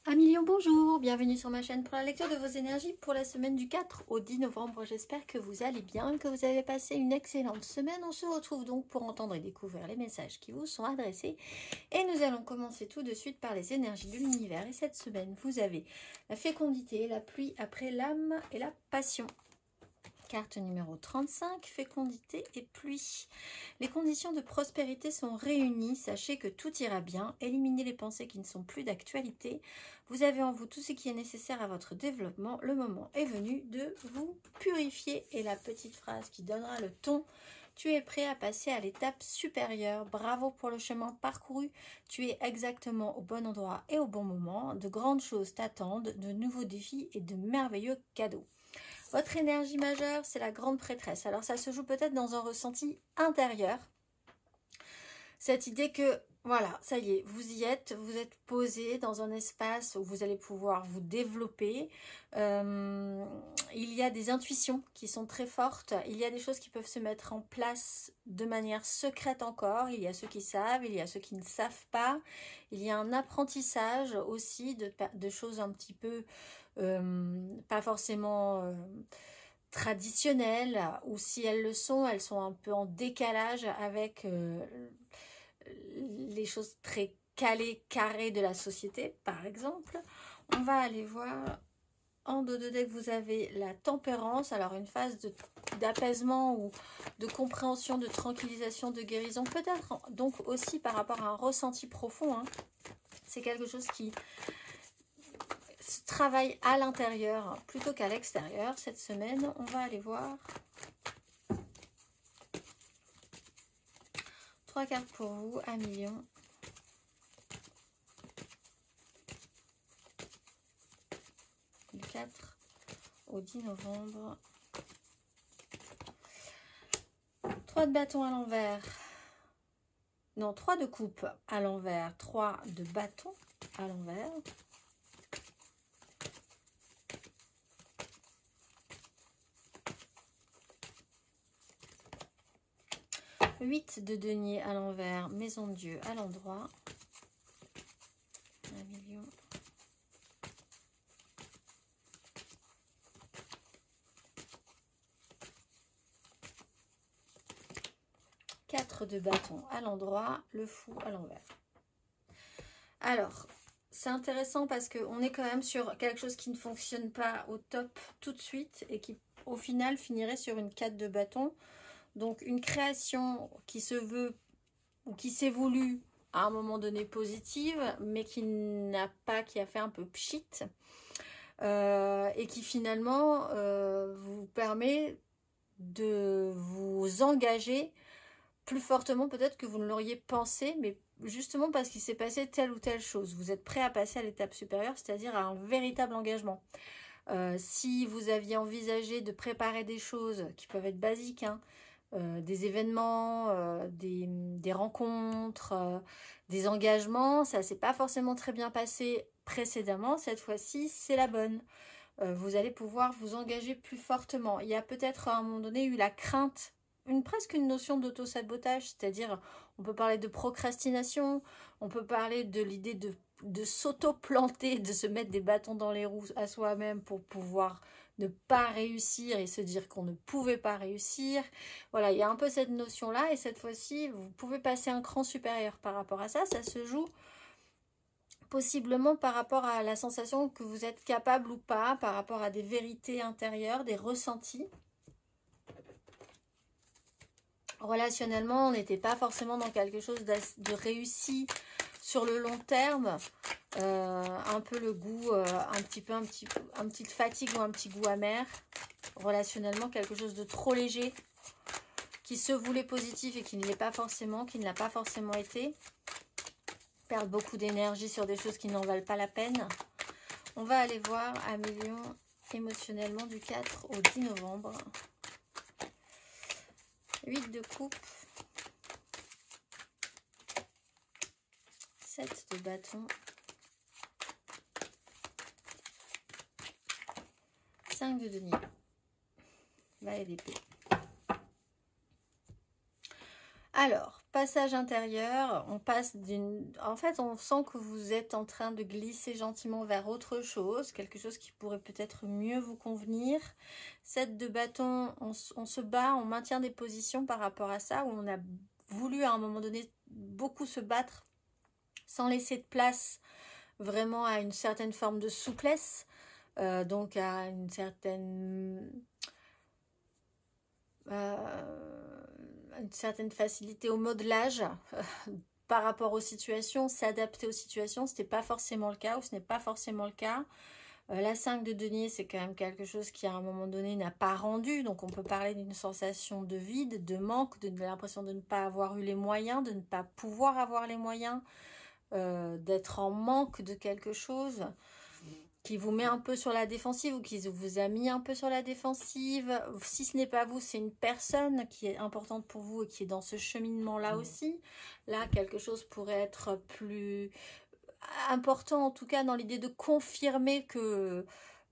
Amis Lion, bonjour, bienvenue sur ma chaîne pour la lecture de vos énergies pour la semaine du 4 au 10 novembre. J'espère que vous allez bien, que vous avez passé une excellente semaine. On se retrouve donc pour entendre et découvrir les messages qui vous sont adressés. Et nous allons commencer tout de suite par les énergies de l'univers. Et cette semaine, vous avez la fécondité, la pluie après l'âme et la passion. Carte numéro 35, fécondité et pluie. Les conditions de prospérité sont réunies. Sachez que tout ira bien. Éliminez les pensées qui ne sont plus d'actualité. Vous avez en vous tout ce qui est nécessaire à votre développement. Le moment est venu de vous purifier. Et la petite phrase qui donnera le ton. Tu es prêt à passer à l'étape supérieure. Bravo pour le chemin parcouru. Tu es exactement au bon endroit et au bon moment. De grandes choses t'attendent, de nouveaux défis et de merveilleux cadeaux. Votre énergie majeure, c'est la grande prêtresse. Alors, ça se joue peut-être dans un ressenti intérieur. Cette idée que, voilà, ça y est, vous y êtes, vous êtes posé dans un espace où vous allez pouvoir vous développer. Il y a des intuitions qui sont très fortes. Il y a des choses qui peuvent se mettre en place de manière secrète encore. Il y a ceux qui savent, il y a ceux qui ne savent pas. Il y a un apprentissage aussi de choses un petit peu... pas forcément traditionnelles, ou si elles le sont, elles sont un peu en décalage avec les choses très calées, carrées de la société, par exemple. On va aller voir en dos de deck, vous avez la tempérance, alors une phase d'apaisement ou de compréhension, de tranquillisation, de guérison, peut-être donc aussi par rapport à un ressenti profond, hein. C'est quelque chose qui travaille à l'intérieur plutôt qu'à l'extérieur. Cette semaine, on va aller voir 3 cartes pour vous, à million. Du 4 au 10 novembre. 3 de bâton à l'envers. Non, 3 de coupe à l'envers. 3 de bâton à l'envers. 8 de denier à l'envers, maison de Dieu à l'endroit. 1 million. Quatre de bâton à l'endroit, le fou à l'envers. Alors, c'est intéressant parce qu'on est quand même sur quelque chose qui ne fonctionne pas au top tout de suite et qui, au final, finirait sur une 4 de bâton. Donc, une création qui se veut ou qui s'est voulue à un moment donné positive, mais qui a fait un peu pchit, et qui finalement vous permet de vous engager plus fortement peut-être que vous ne l'auriez pensé, mais justement parce qu'il s'est passé telle ou telle chose. Vous êtes prêt à passer à l'étape supérieure, c'est-à-dire à un véritable engagement. Si vous aviez envisagé de préparer des choses qui peuvent être basiques, hein, des événements, des rencontres, des engagements, ça ne s'est pas forcément très bien passé précédemment. Cette fois-ci, c'est la bonne. Vous allez pouvoir vous engager plus fortement. Il y a peut-être à un moment donné eu la crainte, presque une notion d'auto-sabotage, c'est-à-dire on peut parler de procrastination, on peut parler de l'idée de s'auto-planter, de se mettre des bâtons dans les roues à soi-même pour pouvoir ne pas réussir et se dire qu'on ne pouvait pas réussir. Voilà, il y a un peu cette notion-là et cette fois-ci, vous pouvez passer un cran supérieur par rapport à ça. Ça se joue possiblement par rapport à la sensation que vous êtes capable ou pas, par rapport à des vérités intérieures, des ressentis. Relationnellement, on n'était pas forcément dans quelque chose de réussi sur le long terme. Un peu le goût, un petite fatigue ou un petit goût amer. Relationnellement, quelque chose de trop léger qui se voulait positif et qui ne l'est pas forcément, qui ne l'a pas forcément été. Perdre beaucoup d'énergie sur des choses qui n'en valent pas la peine. On va aller voir à million émotionnellement du 4 au 10 novembre. 8 de coupe. 7 de bâton. 5 de denier. Valet d'épée. Alors, passage intérieur, on passe d'une... En fait, on sent que vous êtes en train de glisser gentiment vers autre chose, quelque chose qui pourrait peut-être mieux vous convenir. 7 de bâton, on se bat, on maintient des positions par rapport à ça, où on a voulu à un moment donné beaucoup se battre sans laisser de place vraiment à une certaine forme de souplesse, donc à une certaine facilité au modelage par rapport aux situations, s'adapter aux situations. Ce n'était pas forcément le cas, ou ce n'est pas forcément le cas. La 5 de denier, c'est quand même quelque chose qui à un moment donné n'a pas rendu, donc on peut parler d'une sensation de vide, de manque, de l'impression de ne pas avoir eu les moyens, de ne pas pouvoir avoir les moyens, d'être en manque de quelque chose qui vous met un peu sur la défensive ou qui vous a mis un peu sur la défensive. Si ce n'est pas vous, c'est une personne qui est importante pour vous et qui est dans ce cheminement-là aussi. Là, quelque chose pourrait être plus important, en tout cas dans l'idée de confirmer que,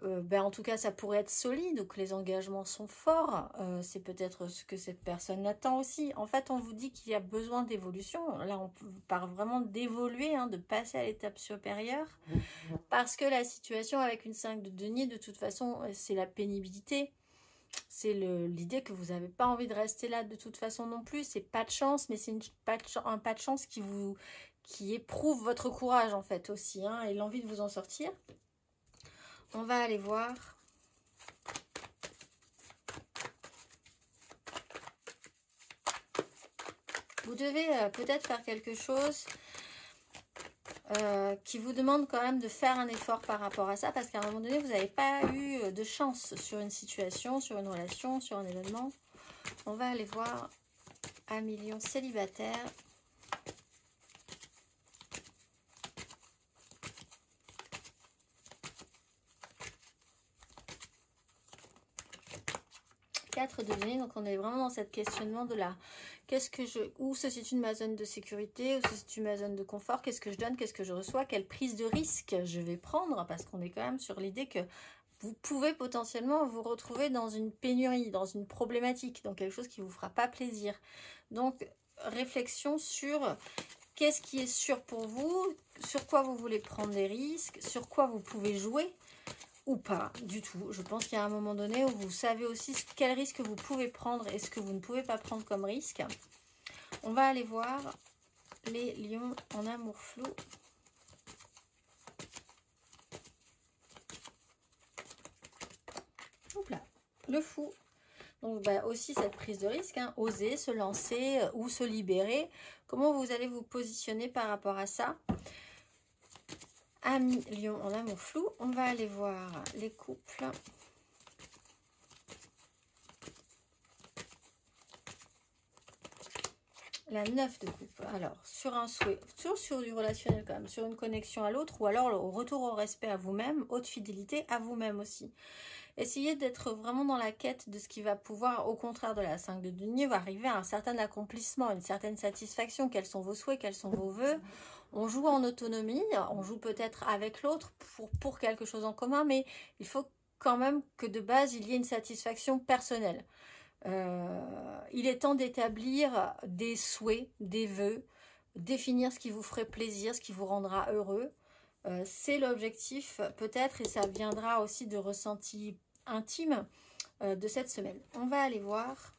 en tout cas, ça pourrait être solide ou que les engagements sont forts. C'est peut-être ce que cette personne attend aussi. En fait, on vous dit qu'il y a besoin d'évolution. Là, on parle vraiment d'évoluer, de passer à l'étape supérieure. Parce que la situation avec une 5 de denier, de toute façon, c'est la pénibilité. C'est l'idée que vous n'avez pas envie de rester là de toute façon non plus. C'est pas de chance, mais c'est un pas de chance qui éprouve votre courage en fait aussi, et l'envie de vous en sortir. On va aller voir. Vous devez peut-être faire quelque chose qui vous demande quand même de faire un effort par rapport à ça, parce qu'à un moment donné, vous n'avez pas eu de chance sur une situation, sur une relation, sur un événement. On va aller voir un million célibataire. De données, donc on est vraiment dans cette questionnement de la où se situe ma zone de sécurité, où se situe ma zone de confort, qu'est-ce que je donne, qu'est-ce que je reçois, quelle prise de risque je vais prendre, parce qu'on est quand même sur l'idée que vous pouvez potentiellement vous retrouver dans une pénurie, dans une problématique, dans quelque chose qui vous fera pas plaisir. Donc réflexion sur qu'est-ce qui est sûr pour vous, sur quoi vous voulez prendre des risques, sur quoi vous pouvez jouer ou pas du tout. Je pense qu'il y a un moment donné où vous savez aussi quel risque vous pouvez prendre et ce que vous ne pouvez pas prendre comme risque. On va aller voir les lions en amour flou. Là, le fou. Donc aussi cette prise de risque, oser se lancer ou se libérer. Comment vous allez vous positionner par rapport à ça? Ami lion en amour flou, on va aller voir les couples. La 9 de coupe. Alors, sur un souhait, toujours sur du relationnel quand même, sur une connexion à l'autre, ou alors au retour au respect à vous-même, haute fidélité à vous-même aussi. Essayez d'être vraiment dans la quête de ce qui va pouvoir, au contraire de la 5 de denier, va arriver à un certain accomplissement, une certaine satisfaction. Quels sont vos souhaits, quels sont vos vœux? On joue en autonomie, on joue peut-être avec l'autre pour quelque chose en commun, mais il faut quand même que de base, il y ait une satisfaction personnelle. Il est temps d'établir des souhaits, des vœux, définir ce qui vous ferait plaisir, ce qui vous rendra heureux. C'est l'objectif peut-être, et ça viendra aussi de ressentis intimes de cette semaine. On va aller voir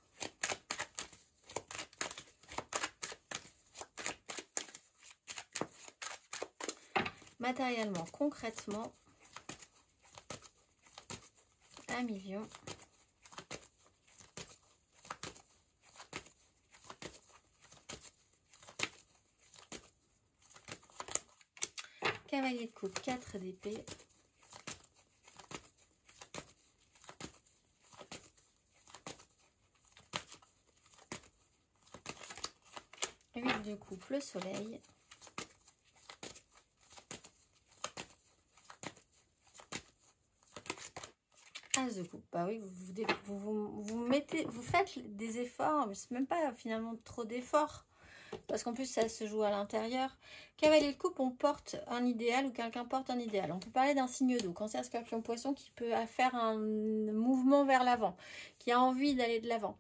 matériellement, concrètement, 1 million. Cavalier de coupe, 4 d'épée. Huit de coupe, le soleil. As de coupe, bah oui, vous faites des efforts, mais c'est même pas finalement trop d'efforts. Parce qu'en plus, ça se joue à l'intérieur. Cavalier de coupe, on porte un idéal ou quelqu'un porte un idéal. On peut parler d'un signe d'eau, Cancer, Scorpion, Poisson, qui peut faire un mouvement vers l'avant, qui a envie d'aller de l'avant.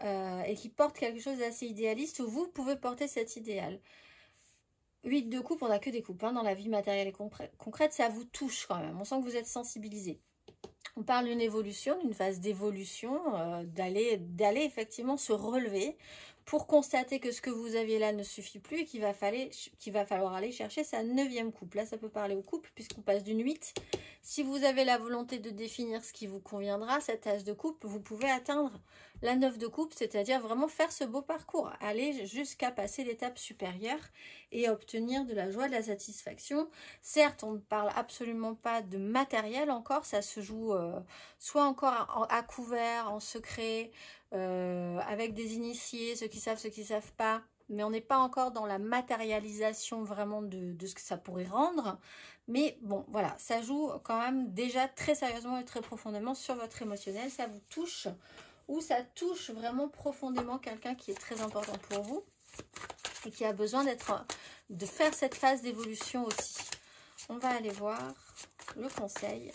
et qui porte quelque chose d'assez idéaliste, où vous pouvez porter cet idéal. 8 de coupe, on n'a que des coupes hein, dans la vie matérielle et concrète, ça vous touche quand même, on sent que vous êtes sensibilisé. On parle d'une évolution, d'une phase d'évolution, d'aller effectivement se relever pour constater que ce que vous aviez là ne suffit plus et qu'il va falloir aller chercher sa 9e coupe. Là, ça peut parler au couple puisqu'on passe d'une 8. Si vous avez la volonté de définir ce qui vous conviendra, cet as de coupe, vous pouvez atteindre la 9 de coupe, c'est-à-dire vraiment faire ce beau parcours, aller jusqu'à passer l'étape supérieure et obtenir de la joie, de la satisfaction. Certes, on ne parle absolument pas de matériel encore, ça se joue soit encore à couvert, en secret, avec des initiés, ceux qui savent pas, mais on n'est pas encore dans la matérialisation vraiment de ce que ça pourrait rendre. Mais bon, voilà, ça joue quand même déjà très sérieusement et très profondément sur votre émotionnel. Ça vous touche ou ça touche vraiment profondément quelqu'un qui est très important pour vous et qui a besoin de faire cette phase d'évolution aussi. On va aller voir le conseil.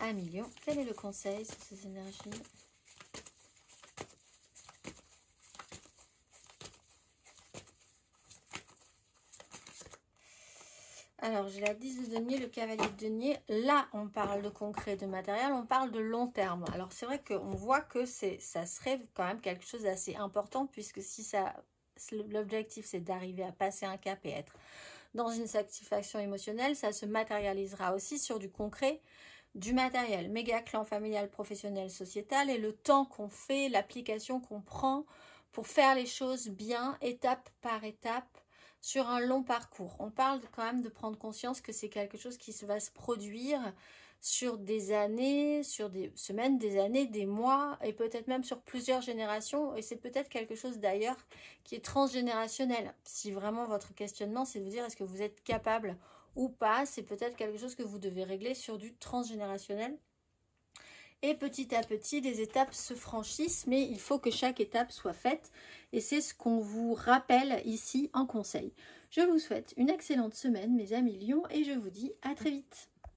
Un million. Quel est le conseil sur ces énergies? Alors, j'ai la 10 de denier, le cavalier de denier. Là, on parle de concret, de matériel, on parle de long terme. Alors, c'est vrai qu'on voit que ça serait quand même quelque chose d'assez important, puisque si l'objectif, c'est d'arriver à passer un cap et être dans une satisfaction émotionnelle, ça se matérialisera aussi sur du concret, du matériel. Méga clan familial, professionnel, sociétal, et le temps qu'on fait, l'application qu'on prend pour faire les choses bien, étape par étape, sur un long parcours. On parle quand même de prendre conscience que c'est quelque chose qui va se produire sur des années, sur des semaines, des années, des mois, et peut-être même sur plusieurs générations. Et c'est peut-être quelque chose d'ailleurs qui est transgénérationnel. Si vraiment votre questionnement, c'est de vous dire est-ce que vous êtes capable ou pas, c'est peut-être quelque chose que vous devez régler sur du transgénérationnel. Et petit à petit, les étapes se franchissent, mais il faut que chaque étape soit faite. Et c'est ce qu'on vous rappelle ici en conseil. Je vous souhaite une excellente semaine, mes amis lions, et je vous dis à très vite.